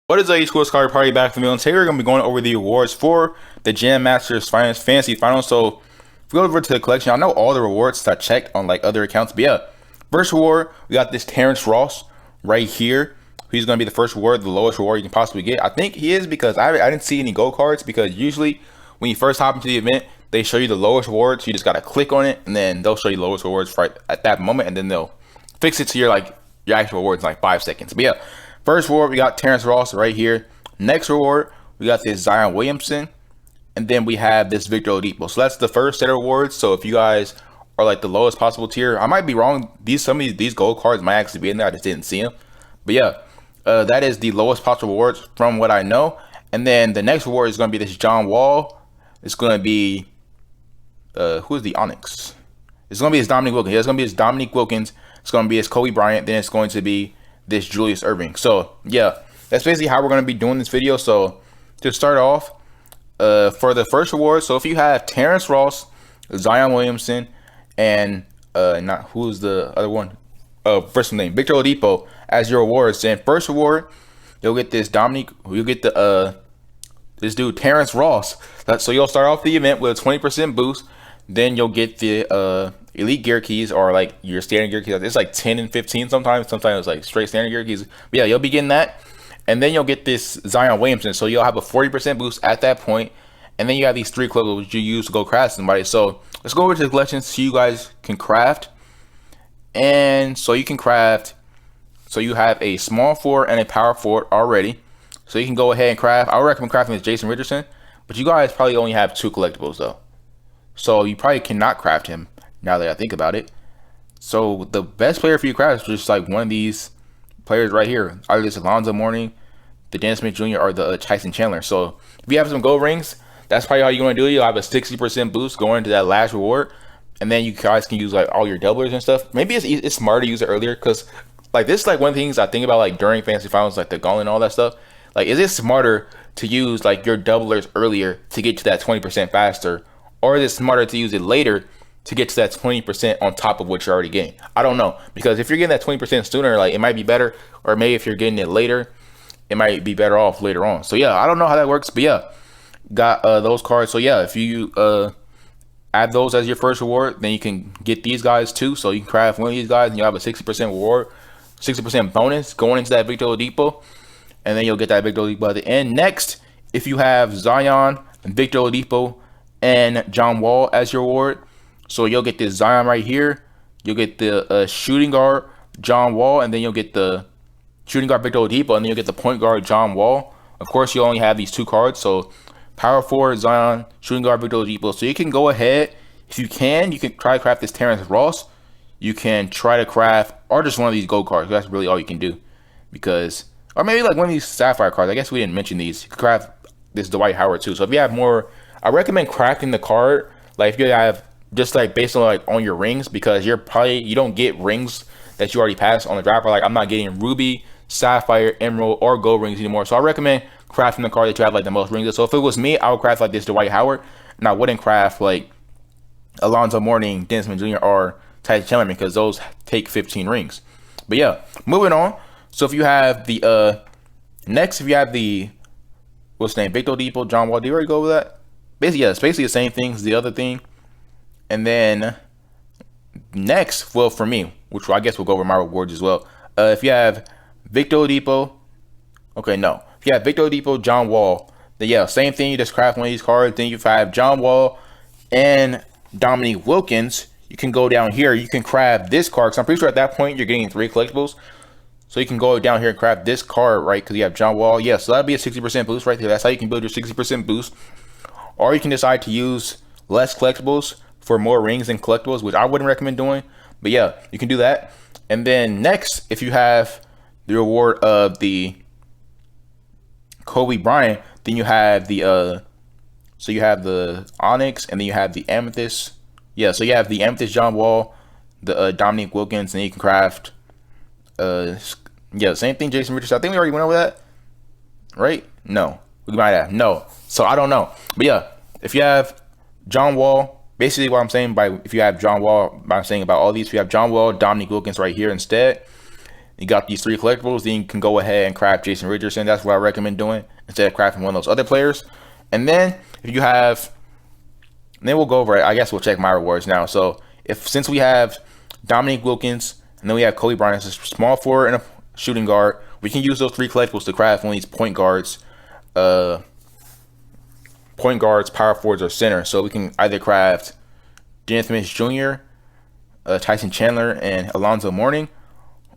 What is up, eSchool KhafreDaProdigy back from me. Today we're going to be going over the awards for the Jam Masters Fantasy Finals. So if we go over to the collection, I know all the rewards that I checked on like other accounts. But yeah, first reward, we got this Terrence Ross right here. He's going to be the first reward, the lowest reward you can possibly get. I think he is because I didn't see any gold cards, because usually when you first hop into the event, they show you the lowest rewards. You just got to click on it and then they'll show you the lowest rewards right at that moment, and then they'll fix it to your actual rewards in like 5 seconds. But yeah, first reward, we got Terrence Ross right here. Next reward, we got this Zion Williamson. And then we have this Victor Oladipo. So that's the first set of rewards. So if you guys are like the lowest possible tier, I might be wrong. Some of these gold cards might actually be in there. I just didn't see them. But yeah, that is the lowest possible rewards from what I know. And then the next reward is going to be this John Wall. It's going to be, who is the Onyx? It's going to be his Dominique Wilkins. Yeah, it's going to be his Dominique Wilkins. It's going to be his Kobe Bryant. Then it's going to be this Julius Erving. So yeah, that's basically how we're going to be doing this video. So to start off, for the first reward, so if you have Terrence Ross, Zion Williamson, and who's the other one? First name Victor Oladipo as your rewards, then first reward you'll get this you'll get the this dude Terrence Ross. So you'll start off the event with a 20% boost. Then you'll get the elite gear keys, or like your standard gear keys. It's like 10 and 15 sometimes. Sometimes it's like straight standard gear keys. But yeah, you'll be getting that. And then you'll get this Zion Williamson. So you'll have a 40% boost at that point. And then you have these 3 collectibles you use to go craft somebody. So let's go over to the collection so you guys can craft. And so you can craft. So you have a small forward and a power forward already. So you can go ahead and craft. I would recommend crafting with Jason Richardson. But you guys probably only have 2 collectibles though. So you probably cannot craft him now that I think about it. So the best player for you to craft is just like one of these players right here. Either this Alonzo Mourning, the Dan Smith Jr., or the Tyson Chandler. So if you have some gold rings, that's probably how you're going to do it. You'll have a 60% boost going into that last reward. And then you guys can use like all your doublers and stuff. Maybe it's smarter to use it earlier, because like this is like one of the things I think about like during fantasy finals, like the gauntlet and all that stuff. Like, is it smarter to use like your doublers earlier to get to that 20% faster? Or is it smarter to use it later to get to that 20% on top of what you're already getting? I don't know. Because if you're getting that 20% sooner, like it might be better. Or maybe if you're getting it later, it might be better off later on. So yeah, I don't know how that works. But yeah, got those cards. So yeah, if you add those as your first reward, then you can get these guys too. So you can craft one of these guys and you'll have a 60% reward, 60% bonus going into that Victor Oladipo. And then you'll get that Victor Oladipo at the end. Next, if you have Zion, Victor Oladipo, and John Wall as your reward, so you'll get this Zion right here. You'll get the shooting guard John Wall, and then you'll get the shooting guard Victor Oladipo, and then you'll get the point guard John Wall. Of course, you only have these 2 cards, so power forward Zion, shooting guard Victor Oladipo. So you can go ahead, if you can try to craft this Terrence Ross. You can try to craft, or just one of these gold cards. That's really all you can do, because, or maybe like one of these sapphire cards. I guess we didn't mention these. You can craft this Dwight Howard too. So if you have more, I recommend crafting the card like if you have just like based on like on your rings, because you don't get rings that you already passed on the dropper. Like I'm not getting ruby, sapphire, emerald, or gold rings anymore. So I recommend crafting the card that you have like the most rings. So if it was me, I would craft like this Dwight Howard, and I wouldn't craft like Alonzo Mourning, Dan Smith Jr., or Tyson Chandler, because those take 15 rings. But yeah, moving on. So if you have the next, if you have the what's the name, Victor Oladipo, John Wall, do you already go over that? Basically, yeah, it's basically the same thing as the other thing. And then next, well, for me, which I guess we'll go over my rewards as well. If you have Victor Oladipo, okay, no. If you have Victor Oladipo, John Wall, then yeah, same thing. You just craft one of these cards. Then if you have John Wall and Dominique Wilkins, you can go down here. You can craft this card, because I'm pretty sure at that point you're getting 3 collectibles. So you can go down here and craft this card, right? Because you have John Wall. Yeah, so that'll be a 60% boost right there. That's how you can build your 60% boost. Or you can decide to use less collectibles for more rings and collectibles, which I wouldn't recommend doing. But yeah, you can do that. And then next, if you have the reward of the Kobe Bryant, then you have the so you have the Onyx, and then you have the Amethyst. Yeah, so you have the Amethyst John Wall, the Dominique Wilkins, and you can craft yeah, same thing, Jason Richardson. I think we already went over that, right? No, we might have. No, so I don't know. But yeah, if you have John Wall, basically what I'm saying by if you have John Wall, I'm saying about all these, if you have John Wall, Dominique Wilkins right here instead, You got these 3 collectibles, then you can go ahead and craft Jason Richardson. That's what I recommend doing instead of crafting one of those other players. And then if you have, then we'll go over it. I guess we'll check my rewards now. So since we have Dominique Wilkins, and then we have Kobe Bryant as a small forward and a shooting guard, we can use those 3 collectibles to craft one of these point guards, power forwards, or center. So we can either craft Dennis Smith Jr., Tyson Chandler, and Alonzo Mourning,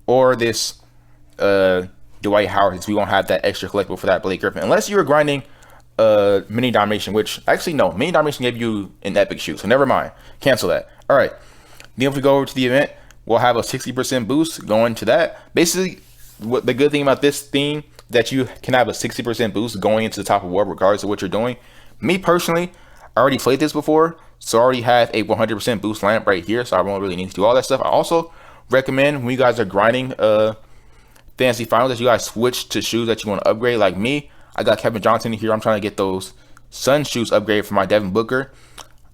or this Dwight Howard, since we won't have that extra collectible for that Blake Griffin, unless you were grinding mini domination, which actually no, mini domination gave you an epic shoe, so never mind, cancel that. All right, then if we go over to the event, we'll have a 60% boost going to that. Basically, what the good thing about this theme, that you can have a 60% boost going into the top of war regardless of what you're doing. Me personally, I already played this before, so I already have a 100% boost lineup right here, so I won't really need to do all that stuff. I also recommend when you guys are grinding fantasy finals that you guys switch to shoes that you want to upgrade. Like me, I got Kevin Johnson here. I'm trying to get those Sun shoes upgraded for my Devin Booker.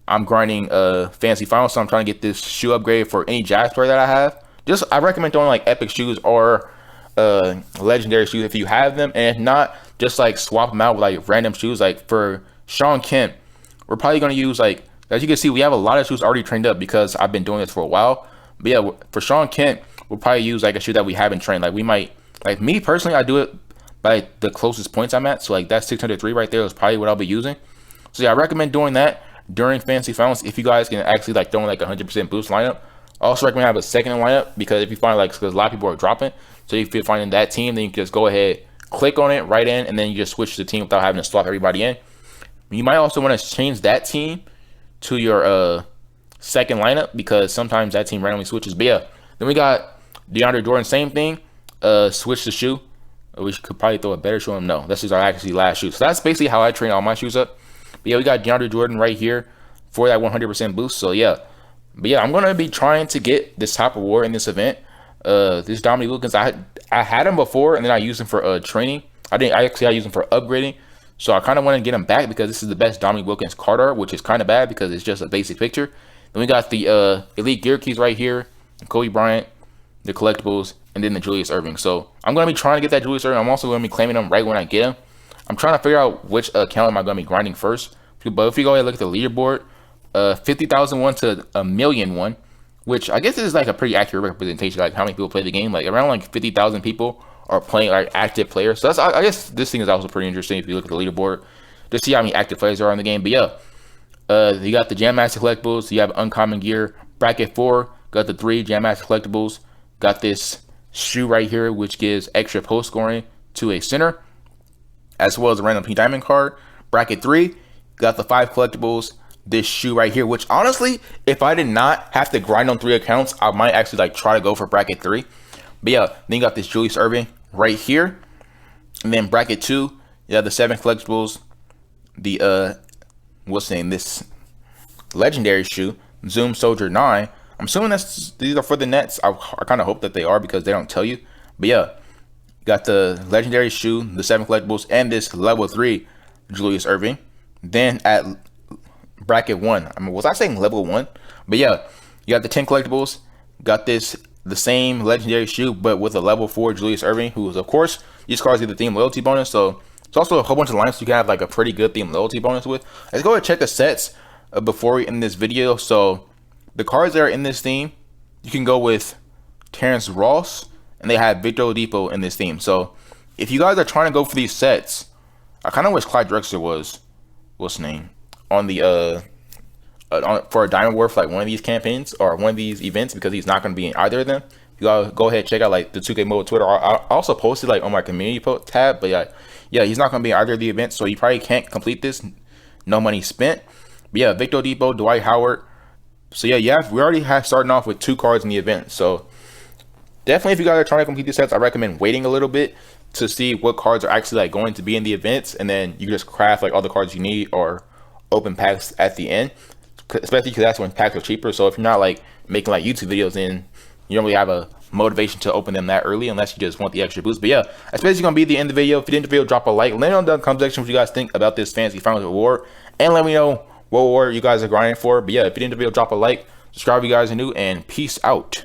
I'm grinding fantasy finals, so I'm trying to get this shoe upgrade for any Jazz player that I have. I recommend throwing like epic shoes or legendary shoes if you have them, and if not, just like swap them out with like random shoes. Like for Sean Kemp, we're probably going to use, like, as you can see, we have a lot of shoes already trained up because I've been doing this for a while. But yeah, for Sean Kemp, we'll probably use like a shoe that we haven't trained. Like we might, like me personally, I do it by the closest points I'm at. So like that 603 right there is probably what I'll be using. So yeah, I recommend doing that during fantasy finals if you guys can actually like throw in like 100% boost lineup. I also recommend have a second lineup, because if you find like, because a lot of people are dropping, so if you're finding that team, then you can just go ahead, click on it right in, and then you just switch the team without having to swap everybody in. You might also want to change that team to your second lineup, because sometimes that team randomly switches. But yeah, then we got DeAndre Jordan, same thing. Switch the shoe. We could probably throw a better shoe on him. No, this is our actually last shoe. So that's basically how I train all my shoes up. But yeah, we got DeAndre Jordan right here for that 100% boost. So yeah, but yeah, I'm gonna be trying to get this top award in this event. This Dominique Wilkins, I had him before, and then I used him for training. I used him for upgrading. So I kind of want to get him back because this is the best Dominique Wilkins card art, which is kind of bad because it's just a basic picture. Then we got the Elite Gear Keys right here, Kobe Bryant, the collectibles, and then the Julius Erving. So I'm going to be trying to get that Julius Erving. I'm also going to be claiming them right when I get him. I'm trying to figure out which account am I going to be grinding first. But if you go ahead and look at the leaderboard, 50,001 to 1,000,001, which I guess is like a pretty accurate representation, like how many people play the game. Like around like 50,000 people are playing, like active players. So that's, I guess this thing is also pretty interesting if you look at the leaderboard to see how many active players there are in the game. But yeah, you got the Jam Master collectibles. You have Uncommon Gear bracket 4. Got the 3 Jam Master collectibles. Got this shoe right here, which gives extra post scoring to a center, as well as a random P Diamond card. Bracket 3. Got the 5 collectibles. This shoe right here, which honestly, if I did not have to grind on 3 accounts, I might actually like try to go for bracket 3. But yeah, then you got this Julius Erving right here, and then bracket 2, you have the 7 collectibles, the what's the name, this legendary shoe, Zoom Soldier 9. I'm assuming these are for the Nets. I kind of hope that they are because they don't tell you. But yeah, you got the legendary shoe, the 7 collectibles, and this level 3 Julius Erving. Then at bracket 1, I mean, was I saying level 1? But yeah, you got the 10 collectibles, got the same legendary shoe, but with a level 4 Julius Erving, who is, of course, these cards get the theme loyalty bonus. So it's also a whole bunch of lineups you can have like a pretty good theme loyalty bonus with. Let's go ahead and check the sets before we end this video. So the cards that are in this theme, you can go with Terrence Ross, and they have Victor Oladipo in this theme. So if you guys are trying to go for these sets, I kind of wish Clyde Drexler was, what's his name, on the for a Diamond War for like one of these campaigns or one of these events, because he's not going to be in either of them. You gotta go ahead and check out like the 2K Mobile Twitter. I also posted like on my community tab, but yeah, he's not going to be in either of the events, so you probably can't complete this. No money spent. But yeah, Victor Oladipo, Dwight Howard. So yeah, we already have starting off with 2 cards in the event. So definitely, if you guys are trying to complete these sets, I recommend waiting a little bit to see what cards are actually like going to be in the events, and then you just craft like all the cards you need or open packs at the end, especially because that's when packs are cheaper. So if you're not like making like YouTube videos, then you don't really have a motivation to open them that early unless you just want the extra boost. But yeah, that's basically gonna be the end of the video. If you did the video, drop a like, let me know in the comment section what you guys think about this fantasy finals award, and let me know what award you guys are grinding for. But yeah, if you did the video, drop a like, subscribe if you guys are new, and peace out.